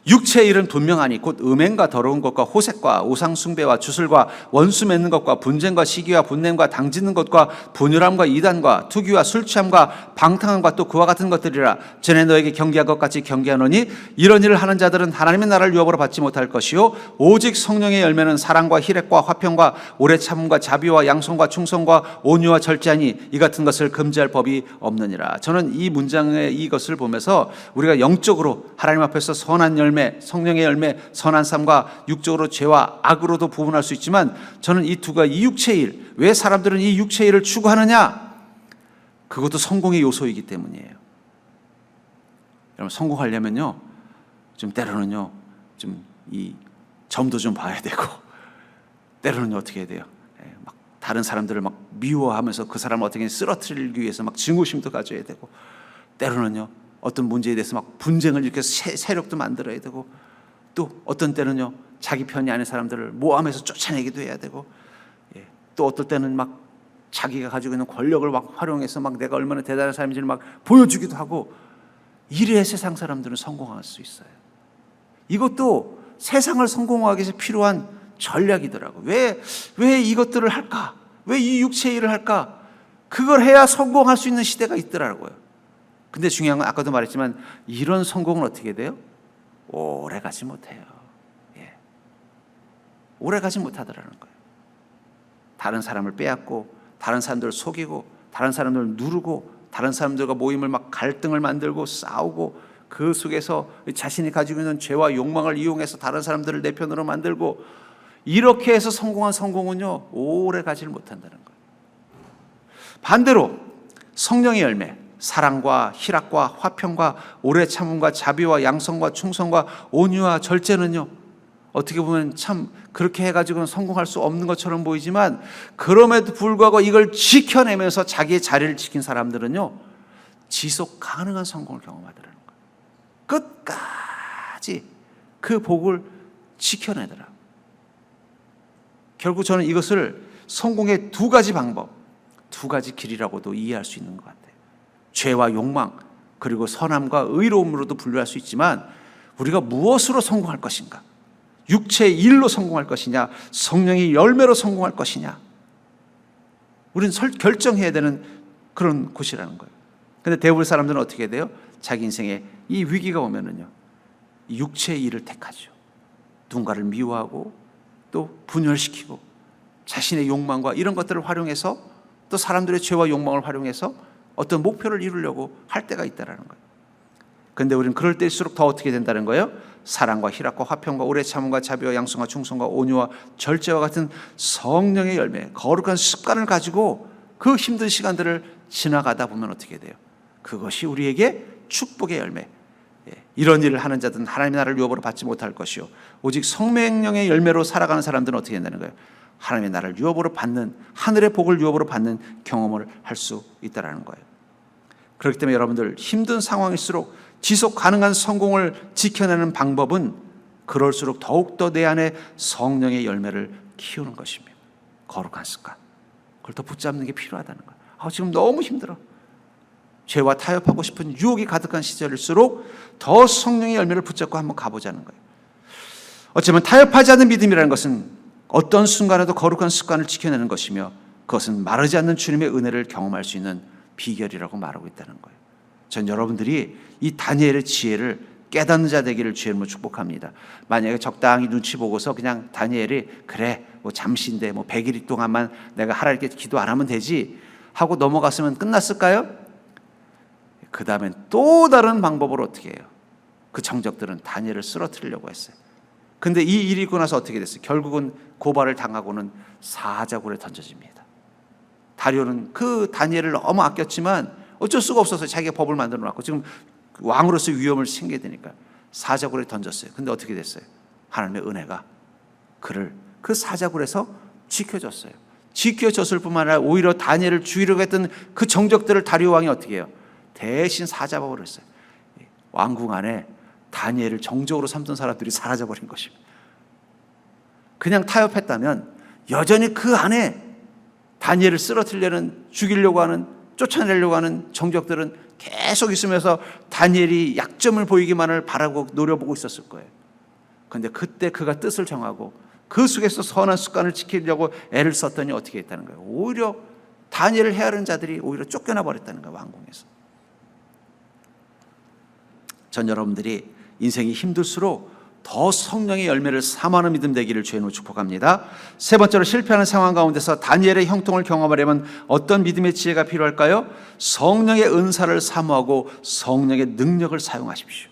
육체의 일은 분명하니 곧 음행과 더러운 것과 호색과 우상 숭배와 주술과 원수 맺는 것과 분쟁과 시기와 분냄과 당짓는 것과 분열함과 이단과 투기와 술 취함과 방탕함과 또 그와 같은 것들이라. 전에 너에게 경계한 것 같이 경계하노니 이런 일을 하는 자들은 하나님의 나라를 유업으로 받지 못할 것이요 오직 성령의 열매는 사랑과 희락과 화평과 오래 참음과 자비와 양성과 충성과 온유와 절제하니 이 같은 것을 금지할 법이 없느니라. 저는 이 문장의 이것을 보면서 우리가 영적으로 하나님 앞에서 선한 열매, 성령의 열매, 선한 삶과 육적으로 죄와 악으로도 구분할 수 있지만 저는 이 육체의 일, 왜 사람들은 이 육체의 일을 추구하느냐? 그것도 성공의 요소이기 때문이에요. 여러분 성공하려면요, 좀 때로는요, 좀 이 점도 좀 봐야 되고, 때로는 어떻게 해야 돼요? 막 다른 사람들을 막 미워하면서 그 사람을 어떻게 쓰러뜨리기 위해서 막 증오심도 가져야 되고, 때로는요 어떤 문제에 대해서 막 분쟁을 일으켜서 세력도 만들어야 되고, 또 어떤 때는요 자기 편이 아닌 사람들을 모함해서 쫓아내기도 해야 되고, 또 어떨 때는 막 자기가 가지고 있는 권력을 막 활용해서 막 내가 얼마나 대단한 사람인지를 막 보여주기도 하고, 이래야 세상 사람들은 성공할 수 있어요. 이것도 세상을 성공하기 위해서 필요한 전략이더라고. 왜 이것들을 할까? 왜 이 육체의 일을 할까? 그걸 해야 성공할 수 있는 시대가 있더라고요. 근데 중요한 건 아까도 말했지만 이런 성공은 어떻게 돼요? 오래 가지 못해요. 오래 가지 못하더라는 거예요. 다른 사람을 빼앗고, 다른 사람들을 속이고, 다른 사람들을 누르고, 다른 사람들과 모임을 막 갈등을 만들고 싸우고, 그 속에서 자신이 가지고 있는 죄와 욕망을 이용해서 다른 사람들을 내 편으로 만들고, 이렇게 해서 성공한 성공은요 오래 가지를 못한다는 거예요. 반대로 성령의 열매, 사랑과 희락과 화평과 오래 참음과 자비와 양성과 충성과 온유와 절제는요 어떻게 보면 참 그렇게 해가지고는 성공할 수 없는 것처럼 보이지만, 그럼에도 불구하고 이걸 지켜내면서 자기의 자리를 지킨 사람들은요 지속 가능한 성공을 경험하더라는 거예요. 끝까지 그 복을 지켜내더라. 결국 저는 이것을 성공의 2가지 방법, 2가지 길이라고도 이해할 수 있는 것 같아요. 죄와 욕망, 그리고 선함과 의로움으로도 분류할 수 있지만, 우리가 무엇으로 성공할 것인가? 육체의 일로 성공할 것이냐, 성령의 열매로 성공할 것이냐, 우리는 결정해야 되는 그런 곳이라는 거예요. 그런데 대부분 사람들은 어떻게 돼요? 자기 인생에 이 위기가 오면은요 육체의 일을 택하죠. 누군가를 미워하고 또 분열시키고, 자신의 욕망과 이런 것들을 활용해서, 또 사람들의 죄와 욕망을 활용해서 어떤 목표를 이루려고 할 때가 있다는 거예요. 그런데 우리는 그럴 때일수록 더 어떻게 된다는 거예요? 사랑과 희락과 화평과 오래 참음과 자비와 양성과 충성과 온유와 절제와 같은 성령의 열매, 거룩한 습관을 가지고 그 힘든 시간들을 지나가다 보면 어떻게 돼요? 그것이 우리에게 축복의 열매, 이런 일을 하는 자들은 하나님의 나라를 유업으로 받지 못할 것이요 오직 성령의 열매로 살아가는 사람들은 어떻게 된다는 거예요? 하나님의 나라를 유업으로 받는, 하늘의 복을 유업으로 받는 경험을 할 수 있다는 거예요. 그렇기 때문에 여러분들 힘든 상황일수록 지속 가능한 성공을 지켜내는 방법은 그럴수록 더욱더 내 안에 성령의 열매를 키우는 것입니다. 거룩한 습관, 그걸 더 붙잡는 게 필요하다는 거예요. 지금 너무 힘들어. 죄와 타협하고 싶은 유혹이 가득한 시절일수록 더 성령의 열매를 붙잡고 한번 가보자는 거예요. 어쩌면 타협하지 않는 믿음이라는 것은 어떤 순간에도 거룩한 습관을 지켜내는 것이며 그것은 마르지 않는 주님의 은혜를 경험할 수 있는 비결이라고 말하고 있다는 거예요. 전 여러분들이 이 다니엘의 지혜를 깨닫는 자 되기를 주의 이름으로 축복합니다. 만약에 적당히 눈치 보고서 그냥 다니엘이 그래 뭐 잠시인데 뭐 100일 동안만 내가 하나님께 기도 안 하면 되지 하고 넘어갔으면 끝났을까요? 그 다음엔 또 다른 방법으로 어떻게 해요? 그 정적들은 다니엘을 쓰러뜨리려고 했어요. 근데 이 일이 있고 나서 어떻게 됐어요? 결국은 고발을 당하고는 사자굴에 던져집니다. 다리오는 그 다니엘을 너무 아꼈지만 어쩔 수가 없어서 자기가 법을 만들어 놨고 지금 왕으로서의 위험을 생기게 되니까 사자굴에 던졌어요. 근데 어떻게 됐어요? 하나님의 은혜가 그를 그 사자굴에서 지켜줬어요. 지켜줬을 뿐만 아니라 오히려 다니엘을 죽이려고 했던 그 정적들을 다리오 왕이 어떻게 해요? 대신 사자법을 했어요. 왕궁 안에 다니엘을 정적으로 삼던 사람들이 사라져버린 것입니다. 그냥 타협했다면 여전히 그 안에 다니엘을 쓰러뜨리려는, 죽이려고 하는, 쫓아내려고 하는 정적들은 계속 있으면서 다니엘이 약점을 보이기만을 바라고 노려보고 있었을 거예요. 그런데 그때 그가 뜻을 정하고 그 속에서 선한 습관을 지키려고 애를 썼더니 어떻게 했다는 거예요? 오히려 다니엘을 헤아리는 자들이 오히려 쫓겨나 버렸다는 거예요. 왕궁에서. 전 여러분들이 인생이 힘들수록 더 성령의 열매를 사모하는 믿음 되기를 주의 이름으로 축복합니다. 세 번째로 실패하는 상황 가운데서 다니엘의 형통을 경험하려면 어떤 믿음의 지혜가 필요할까요? 성령의 은사를 사모하고 성령의 능력을 사용하십시오.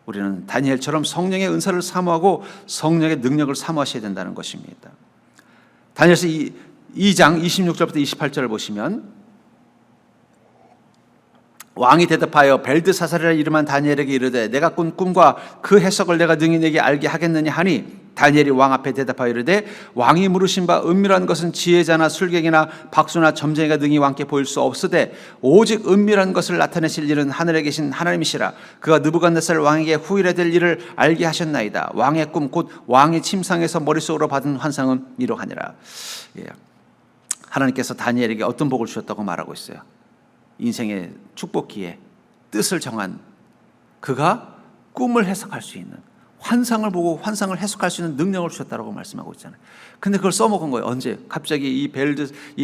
우리는 다니엘처럼 성령의 은사를 사모하고 성령의 능력을 사모하셔야 된다는 것입니다. 다니엘서 2장 26절부터 28절을 보시면 왕이 대답하여 벨드사살이라 이름한 다니엘에게 이르되 내가 꾼 꿈과 그 해석을 내가 능히 내게 알게 하겠느냐 하니 다니엘이 왕 앞에 대답하여 이르되 왕이 물으신 바 은밀한 것은 지혜자나 술객이나 박수나 점쟁이가 능히 왕께 보일 수 없으되 오직 은밀한 것을 나타내실 일은 하늘에 계신 하나님이시라. 그가 느부갓네살 왕에게 후일에 될 일을 알게 하셨나이다. 왕의 꿈 곧 왕이 침상에서 머릿속으로 받은 환상은 이러하니라. 하나님께서 다니엘에게 어떤 복을 주셨다고 말하고 있어요? 인생의 축복기에 뜻을 정한 그가 꿈을 해석할 수 있는, 환상을 보고 환상을 해석할 수 있는 능력을 주셨다고 말씀하고 있잖아요. 근데 그걸 써먹은 거예요. 언제? 갑자기 이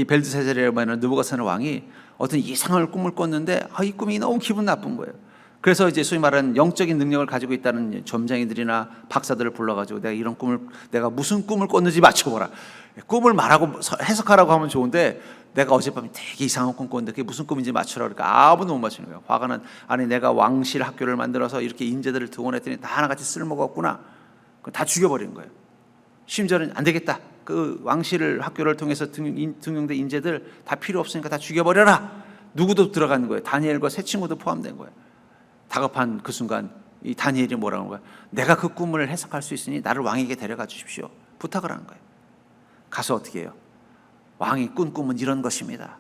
벨드세살이라고 하는 느부갓네살 왕이 어떤 이상한 꿈을 꿨는데 이 꿈이 너무 기분 나쁜 거예요. 그래서 이제 소위 말하는 영적인 능력을 가지고 있다는 점쟁이들이나 박사들을 불러가지고 내가 무슨 꿈을 꿨는지 맞춰보라. 꿈을 말하고 해석하라고 하면 좋은데 내가 어젯밤에 되게 이상한 꿈 꿨는데 그게 무슨 꿈인지 맞추라 그러니까 아무도 못 맞추는 거예요. 화가 난, 아니 내가 왕실 학교를 만들어서 이렇게 인재들을 등원했더니 다 하나같이 쓸모가 없구나. 다 죽여버린 거예요. 심지어는 안 되겠다. 그 왕실 학교를 통해서 등용된 인재들 다 필요 없으니까 다 죽여버려라. 누구도 들어가는 거예요. 다니엘과 세 친구도 포함된 거예요. 다급한 그 순간 이 다니엘이 뭐라고 하는 거예요? 내가 그 꿈을 해석할 수 있으니 나를 왕에게 데려가 주십시오. 부탁을 하는 거예요. 가서 어떻게 해요? 왕이 꾼 꿈은 이런 것입니다.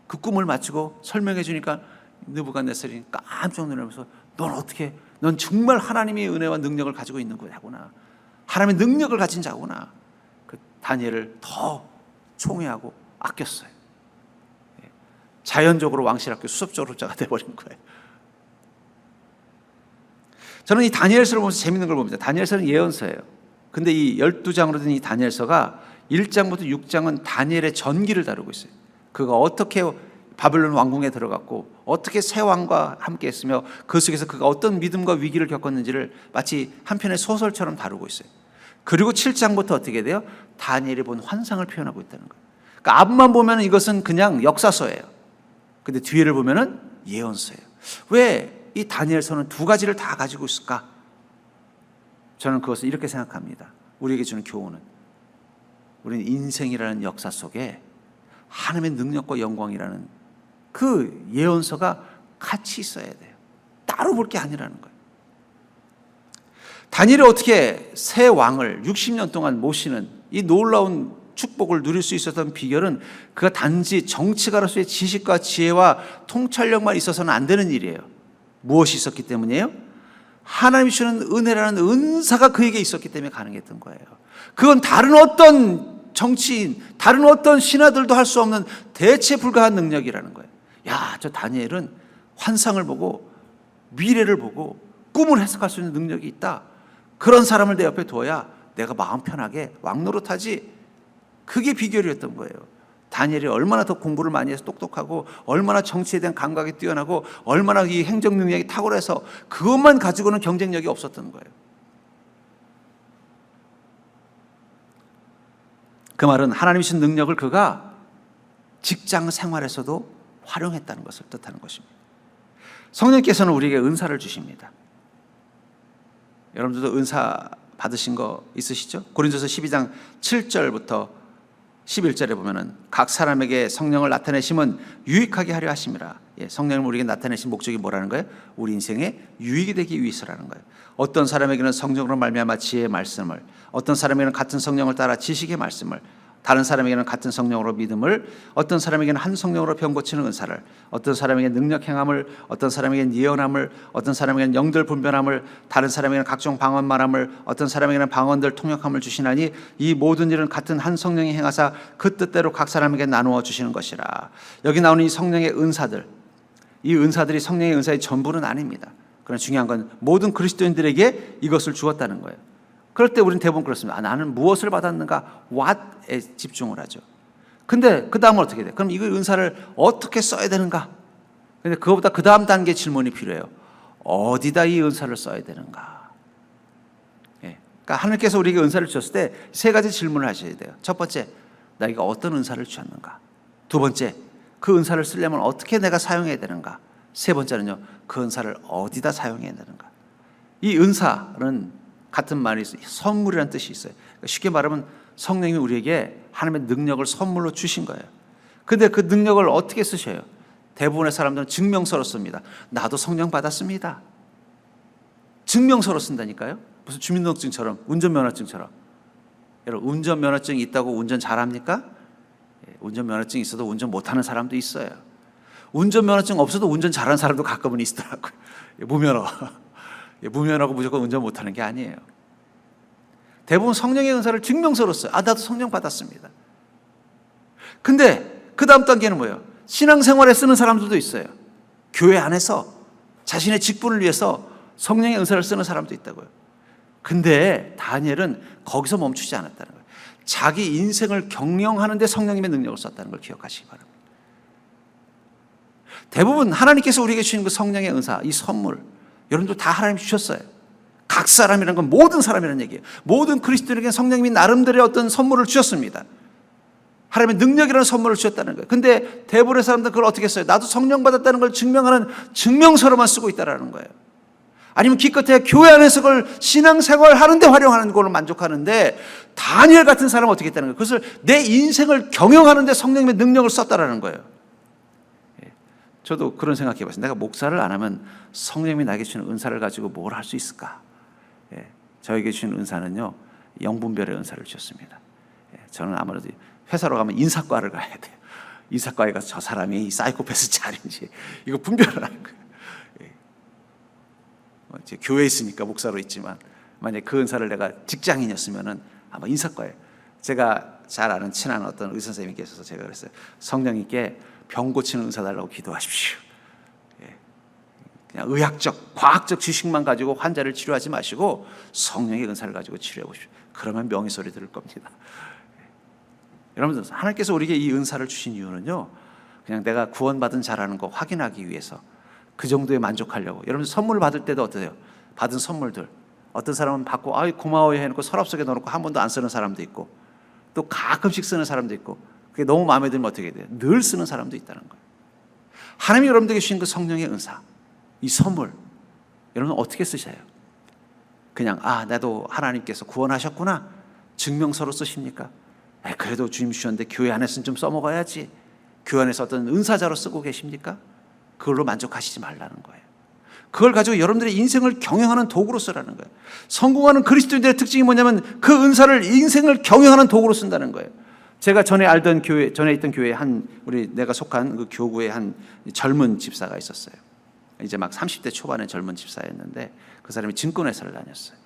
그 꿈을 마치고 설명해 주니까 느부갓네살이 깜짝 놀라면서 넌 정말 하나님의 은혜와 능력을 가지고 있는 거구나. 하나님의 능력을 가진 자구나. 그 다니엘을 더 총애하고 아꼈어요. 자연적으로 왕실학교 수석조로자가 돼버린 거예요. 저는 이 다니엘서를 보면서 재밌는 걸 봅니다. 다니엘서는 예언서예요. 근데 이 12장으로 된 이 다니엘서가 1장부터 6장은 다니엘의 전기를 다루고 있어요. 그가 어떻게 바벨론 왕궁에 들어갔고 어떻게 새 왕과 함께 했으며 그 속에서 그가 어떤 믿음과 위기를 겪었는지를 마치 한 편의 소설처럼 다루고 있어요. 그리고 7장부터 어떻게 돼요? 다니엘이 본 환상을 표현하고 있다는 거예요. 그러니까 앞만 보면 이것은 그냥 역사서예요. 근데 뒤를 보면 예언서예요. 왜 이 다니엘서는 두 가지를 다 가지고 있을까? 저는 그것을 이렇게 생각합니다. 우리에게 주는 교훈은 우리는 인생이라는 역사 속에 하나님의 능력과 영광이라는 그 예언서가 같이 있어야 돼요. 따로 볼 게 아니라는 거예요. 다니엘이 어떻게 새 왕을 60년 동안 모시는 이 놀라운 축복을 누릴 수 있었던 비결은 그가 단지 정치가로서의 지식과 지혜와 통찰력만 있어서는 안 되는 일이에요. 무엇이 있었기 때문이에요? 하나님이 주는 은혜라는 은사가 그에게 있었기 때문에 가능했던 거예요. 그건 다른 어떤 정치인, 다른 어떤 신하들도 할 수 없는 대체 불가한 능력이라는 거예요. 야, 저 다니엘은 환상을 보고 미래를 보고 꿈을 해석할 수 있는 능력이 있다. 그런 사람을 내 옆에 둬야 내가 마음 편하게 왕노릇하지. 그게 비결이었던 거예요. 다니엘이 얼마나 더 공부를 많이 해서 똑똑하고 얼마나 정치에 대한 감각이 뛰어나고 얼마나 이 행정 능력이 탁월해서 그것만 가지고는 경쟁력이 없었던 거예요. 그 말은 하나님이 주신 능력을 그가 직장 생활에서도 활용했다는 것을 뜻하는 것입니다. 성령께서는 우리에게 은사를 주십니다. 여러분들도 은사 받으신 거 있으시죠? 고린도서 12장 7절부터 11절에 보면은 각 사람에게 성령을 나타내심은 유익하게 하려 하심이라. 성령을 우리에게 나타내신 목적이 뭐라는 거예요? 우리 인생에 유익이 되기 위해서라는 거예요. 어떤 사람에게는 성령으로 말미암아 지혜의 말씀을, 어떤 사람에게는 같은 성령을 따라 지식의 말씀을, 다른 사람에게는 같은 성령으로 믿음을, 어떤 사람에게는 한 성령으로 병 고치는 은사를, 어떤 사람에게는 능력 행함을, 어떤 사람에게는 예언함을, 어떤 사람에게는 영들 분별함을, 다른 사람에게는 각종 방언 말함을, 어떤 사람에게는 방언들 통역함을 주시나니 이 모든 일은 같은 한 성령이 행하사 그 뜻대로 각 사람에게 나누어 주시는 것이라. 여기 나오는 이 성령의 은사들, 이 은사들이 성령의 은사의 전부는 아닙니다. 그러나 중요한 건 모든 그리스도인들에게 이것을 주었다는 거예요. 그럴 때 우리는 대부분 그렇습니다. 나는 무엇을 받았는가? what에 집중을 하죠. 근데 그 다음은 어떻게 돼? 그럼 이 은사를 어떻게 써야 되는가? 근데 그거보다 그 다음 단계 질문이 필요해요. 어디다 이 은사를 써야 되는가? 그러니까 하나님께서 우리에게 은사를 주셨을 때 세 가지 질문을 하셔야 돼요. 첫 번째, 나에게 어떤 은사를 주셨는가? 두 번째, 그 은사를 쓰려면 어떻게 내가 사용해야 되는가? 세 번째는요, 그 은사를 어디다 사용해야 되는가? 이 은사는 같은 말이 있어요. 선물이라는 뜻이 있어요. 그러니까 쉽게 말하면 성령님이 우리에게 하나님의 능력을 선물로 주신 거예요. 근데 그 능력을 어떻게 쓰셔요? 대부분의 사람들은 증명서로 씁니다. 나도 성령 받았습니다. 증명서로 쓴다니까요. 무슨 주민등록증처럼, 운전면허증처럼. 여러분, 운전면허증이 있다고 운전 잘합니까? 운전면허증이 있어도 운전 못하는 사람도 있어요. 운전면허증 없어도 운전 잘하는 사람도 가끔은 있더라고요. 무면허. 무면허고 무조건 운전 못하는 게 아니에요. 대부분 성령의 은사를 증명서로 써요. 나도 성령 받았습니다. 근데 그 다음 단계는 뭐예요? 신앙생활에 쓰는 사람들도 있어요. 교회 안에서 자신의 직분을 위해서 성령의 은사를 쓰는 사람도 있다고요. 근데 다니엘은 거기서 멈추지 않았다는 거예요. 자기 인생을 경영하는 데 성령님의 능력을 썼다는 걸 기억하시기 바랍니다. 대부분 하나님께서 우리에게 주신 그 성령의 은사, 이 선물, 여러분들 다 하나님 주셨어요. 각 사람이라는 건 모든 사람이라는 얘기예요. 모든 그리스도인에게 성령님이 나름대로의 어떤 선물을 주셨습니다. 하나님의 능력이라는 선물을 주셨다는 거예요. 근데 대부분의 사람들은 그걸 어떻게 써요? 나도 성령 받았다는 걸 증명하는 증명서로만 쓰고 있다는 거예요. 아니면 기껏해야 교회 안에서 그걸 신앙생활 하는데 활용하는 걸로 만족하는데, 다니엘 같은 사람은 어떻게 했다는 거예요? 그것을 내 인생을 경영하는데 성령님의 능력을 썼다는 거예요. 저도 그런 생각해 봤어요. 내가 목사를 안 하면 성령님이 나에게 주는 은사를 가지고 뭘 할 수 있을까? 저에게 주신 은사는요, 영분별의 은사를 주셨습니다. 저는 아무래도 회사로 가면 인사과를 가야 돼요. 인사과에 가서 저 사람이 사이코패스인지 아닌지 이거 분별을 하는 거예요. 이제 교회에 있으니까 목사로 있지만, 만약에 그 은사를 내가 직장인이었으면은 아마 인사과에, 제가 잘 아는 친한 어떤 의사 선생님이 계셔서 제가 그랬어요. 성령님께 병 고치는 은사 달라고 기도하십시오. 그냥 의학적, 과학적 지식만 가지고 환자를 치료하지 마시고 성령의 은사를 가지고 치료해 보십시오. 그러면 명의 소리 들을 겁니다. 여러분들, 하나님께서 우리에게 이 은사를 주신 이유는요, 그냥 내가 구원받은 자라는 거 확인하기 위해서, 그 정도에 만족하려고. 여러분, 선물 받을 때도 어떠세요? 받은 선물들, 어떤 사람은 받고 아이 고마워요 해놓고 서랍 속에 넣어놓고 한 번도 안 쓰는 사람도 있고, 또 가끔씩 쓰는 사람도 있고, 그게 너무 마음에 들면 어떻게 돼요? 늘 쓰는 사람도 있다는 거예요. 하나님이 여러분들에게 주신 그 성령의 은사, 이 선물, 여러분 어떻게 쓰셔요? 그냥 나도 하나님께서 구원하셨구나 증명서로 쓰십니까? 그래도 주님 주셨는데 교회 안에서는 좀 써먹어야지, 교회 안에서 어떤 은사자로 쓰고 계십니까? 그걸로 만족하시지 말라는 거예요. 그걸 가지고 여러분들의 인생을 경영하는 도구로 쓰라는 거예요. 성공하는 그리스도인들의 특징이 뭐냐면 그 은사를 인생을 경영하는 도구로 쓴다는 거예요. 제가 전에 알던 교회, 전에 있던 교회에 내가 속한 그 교구에 한 젊은 집사가 있었어요. 이제 막 30대 초반의 젊은 집사였는데, 그 사람이 증권회사를 다녔어요.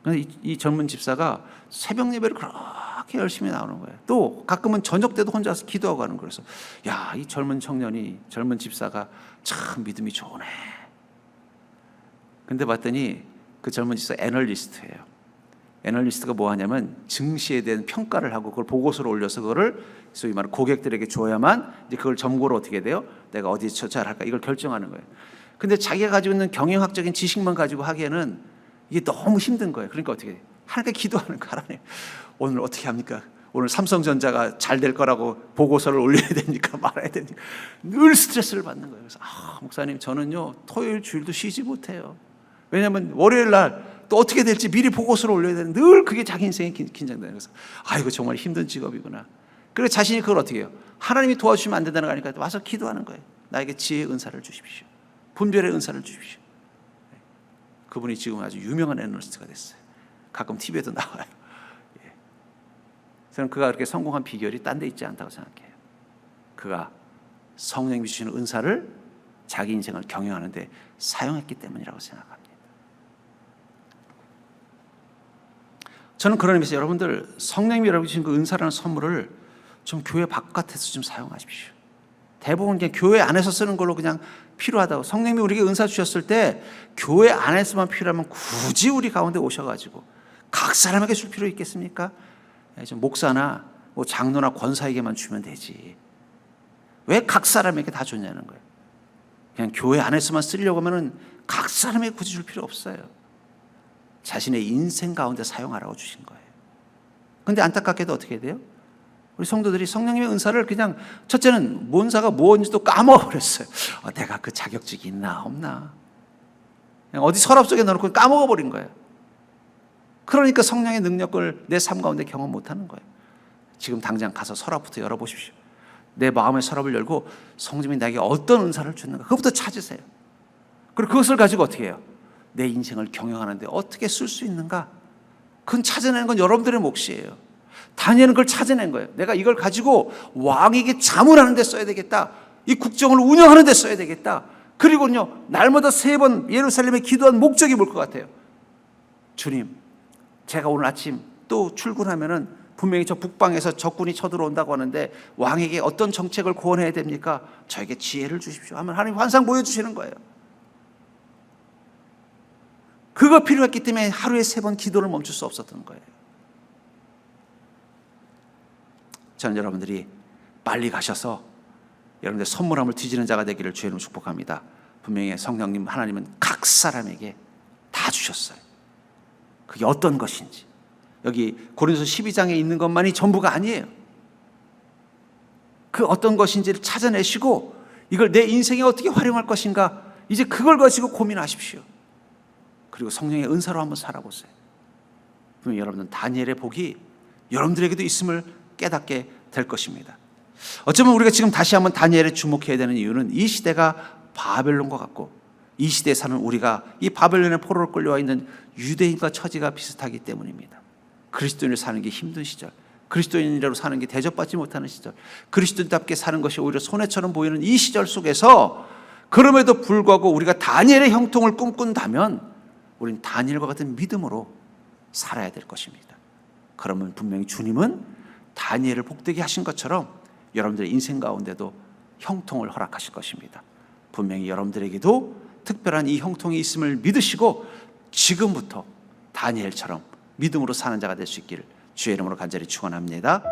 그런데 이 젊은 집사가 새벽 예배를 그렇게 그렇게 열심히 나오는 거예요. 또 가끔은 저녁 때도 혼자서 기도하고 하는 거예요. 그래서 야, 이 젊은 청년이, 젊은 집사가 참 믿음이 좋네. 근데 봤더니 그 젊은 집사 애널리스트예요. 애널리스트가 뭐 하냐면 증시에 대한 평가를 하고 그걸 보고서로 올려서 그거를 소위 말하는 고객들에게 줘야만 이제 그걸 점고로 어떻게 돼요? 내가 어디에 처찰할까 이걸 결정하는 거예요. 근데 자기가 가지고 있는 경영학적인 지식만 가지고 하기에는 이게 너무 힘든 거예요. 그러니까 어떻게 해요? 하나님께 기도하는 거. 하나님 오늘 어떻게 합니까? 오늘 삼성전자가 잘 될 거라고 보고서를 올려야 됩니까? 말아야 됩니까? 늘 스트레스를 받는 거예요. 그래서 목사님 저는요 토요일 주일도 쉬지 못해요. 왜냐하면 월요일 날 또 어떻게 될지 미리 보고서를 올려야 되는데 늘 그게 자기 인생에 긴장돼요. 그래서 이거 정말 힘든 직업이구나. 그래서 자신이 그걸 어떻게 해요? 하나님이 도와주시면 안 된다는 거 아니까 와서 기도하는 거예요. 나에게 지혜의 은사를 주십시오. 분별의 은사를 주십시오. 그분이 지금 아주 유명한 애널리스트가 됐어요. 가끔 TV에도 나와요. 저는 그가 그렇게 성공한 비결이 딴 데 있지 않다고 생각해요. 그가 성령님이 주시는 은사를 자기 인생을 경영하는 데 사용했기 때문이라고 생각합니다. 저는 그런 의미에서 여러분들 성령님이 여러분께 주신 그 은사라는 선물을 좀 교회 바깥에서 좀 사용하십시오. 대부분 그냥 교회 안에서 쓰는 걸로 그냥 필요하다고. 성령님이 우리에게 은사 주셨을 때 교회 안에서만 필요하면 굳이 우리 가운데 오셔가지고 각 사람에게 줄 필요 있겠습니까? 좀 목사나 뭐 장로나 권사에게만 주면 되지. 왜 각 사람에게 다 줬냐는 거예요. 그냥 교회 안에서만 쓰려고 하면은 각 사람에게 굳이 줄 필요 없어요. 자신의 인생 가운데 사용하라고 주신 거예요. 그런데 안타깝게도 어떻게 돼요? 우리 성도들이 성령님의 은사를 그냥 첫째는 뭔사가 무엇인지도 까먹어버렸어요. 내가 그 자격증이 있나 없나. 그냥 어디 서랍 속에 넣어놓고 까먹어버린 거예요. 그러니까 성령의 능력을 내 삶 가운데 경험 못하는 거예요. 지금 당장 가서 서랍부터 열어보십시오. 내 마음의 서랍을 열고 성령님이 나에게 어떤 은사를 주는가 그것부터 찾으세요. 그리고 그것을 가지고 어떻게 해요? 내 인생을 경영하는데 어떻게 쓸 수 있는가? 그건 찾아내는 건 여러분들의 몫이에요. 다니엘은 그걸 찾아낸 거예요. 내가 이걸 가지고 왕에게 자문하는 데 써야 되겠다. 이 국정을 운영하는 데 써야 되겠다. 그리고요 날마다 3번 예루살렘에 기도한 목적이 뭘 것 같아요? 주님, 제가 오늘 아침 또 출근하면은 분명히 저 북방에서 적군이 쳐들어온다고 하는데 왕에게 어떤 정책을 고언해야 됩니까? 저에게 지혜를 주십시오 하면 하나님 환상 보여주시는 거예요. 그거 필요했기 때문에 하루에 3번 기도를 멈출 수 없었던 거예요. 저는 여러분들이 빨리 가셔서 여러분들 선물함을 뒤지는 자가 되기를 주의 이름으로 축복합니다. 분명히 성령님 하나님은 각 사람에게 다 주셨어요. 그게 어떤 것인지 여기 고린도서 12장에 있는 것만이 전부가 아니에요. 그 어떤 것인지를 찾아내시고 이걸 내 인생에 어떻게 활용할 것인가 이제 그걸 가지고 고민하십시오. 그리고 성령의 은사로 한번 살아보세요. 분명히 여러분은 다니엘의 복이 여러분들에게도 있음을 깨닫게 될 것입니다. 어쩌면 우리가 지금 다시 한번 다니엘에 주목해야 되는 이유는 이 시대가 바벨론과 같고 이 시대에 사는 우리가 이 바벨론의 포로로 끌려와 있는 유대인과 처지가 비슷하기 때문입니다. 그리스도인으로 사는 게 힘든 시절, 그리스도인으로 사는 게 대접받지 못하는 시절, 그리스도인답게 사는 것이 오히려 손해처럼 보이는 이 시절 속에서 그럼에도 불구하고 우리가 다니엘의 형통을 꿈꾼다면 우리는 다니엘과 같은 믿음으로 살아야 될 것입니다. 그러면 분명히 주님은 다니엘을 복되게 하신 것처럼 여러분들의 인생 가운데도 형통을 허락하실 것입니다. 분명히 여러분들에게도 특별한 이 형통이 있음을 믿으시고 지금부터 다니엘처럼 믿음으로 사는 자가 될 수 있기를 주의 이름으로 간절히 축원합니다.